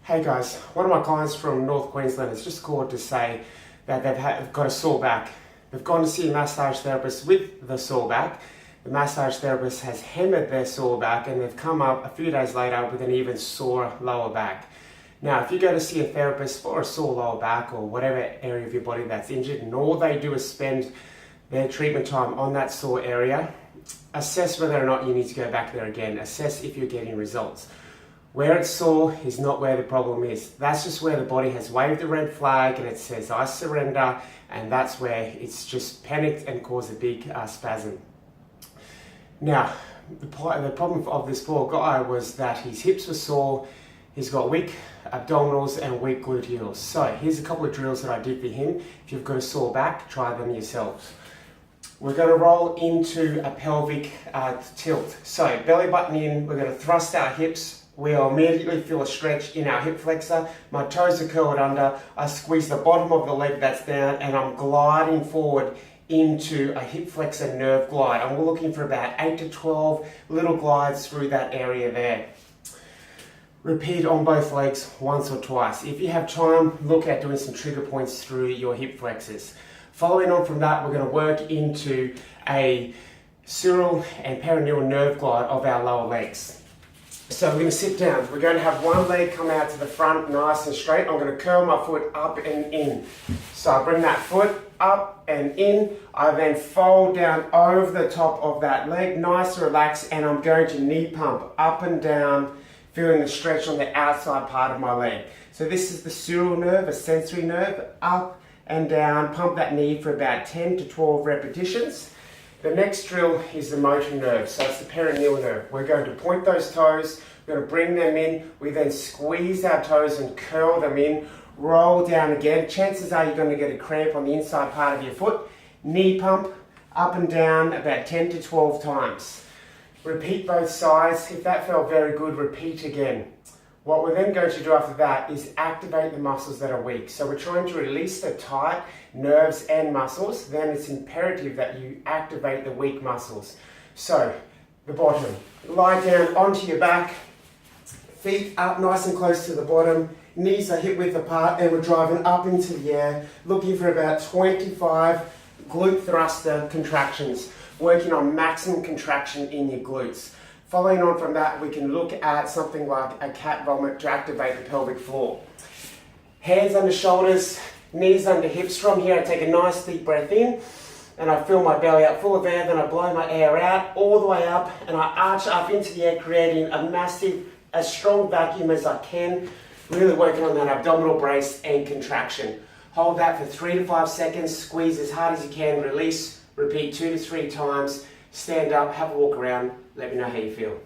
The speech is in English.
Hey guys, one of my clients from North Queensland has just called to say that they've got a sore back. They've gone to see a massage therapist with the sore back. The massage therapist has hammered their sore back and they've come up a few days later with an even sore lower back. Now, if you go to see a therapist for a sore lower back or whatever area of your body that's injured, and all they do is spend their treatment time on that sore area, assess whether or not you need to go back there again. Assess if you're getting results. Where it's sore is not where the problem is. That's just where the body has waved a red flag and it says, I surrender, and that's where it's just panicked and caused a big spasm. Now, the problem of this poor guy was that his hips were sore, he's got weak abdominals and weak gluteals. So here's a couple of drills that I did for him. If you've got a sore back, try them yourselves. We're going to roll into a pelvic tilt. So belly button in, we're going to thrust our hips. We'll immediately feel a stretch in our hip flexor. My toes are curled under. I squeeze the bottom of the leg that's down and I'm gliding forward into a hip flexor nerve glide. And we're looking for about 8 to 12 little glides through that area there. Repeat on both legs once or twice. If you have time, look at doing some trigger points through your hip flexors. Following on from that, we're going to work into a sural and perineal nerve glide of our lower legs. So we're going to sit down. We're going to have one leg come out to the front nice and straight. I'm going to curl my foot up and in. So I bring that foot up and in. I then fold down over the top of that leg, nice and relaxed, and I'm going to knee pump up and down, feeling the stretch on the outside part of my leg. So this is the sural nerve, a sensory nerve, up and down. Pump that knee for about 10 to 12 repetitions. The next drill is the motor nerve, so it's the perineal nerve. We're going to point those toes, we're going to bring them in, we then squeeze our toes and curl them in, roll down again. Chances are you're going to get a cramp on the inside part of your foot. Knee pump, up and down about 10 to 12 times. Repeat both sides. If that felt very good, repeat again. What we're then going to do after that is activate the muscles that are weak. So we're trying to release the tight nerves and muscles. Then it's imperative that you activate the weak muscles. So the bottom, lie down onto your back, feet up nice and close to the bottom, knees are hip width apart, and we're driving up into the air, looking for about 25 glute thruster contractions, working on maximum contraction in your glutes. Following on from that, we can look at something like a cat vomit to activate the pelvic floor. Hands under shoulders, knees under hips. From here, I take a nice deep breath in and I fill my belly up full of air, then I blow my air out all the way up and I arch up into the air, creating a massive, as strong vacuum as I can, really working on that abdominal brace and contraction. Hold that for 3 to 5 seconds, squeeze as hard as you can, release, repeat 2 to 3 times, stand up, have a walk around, let me know how you feel.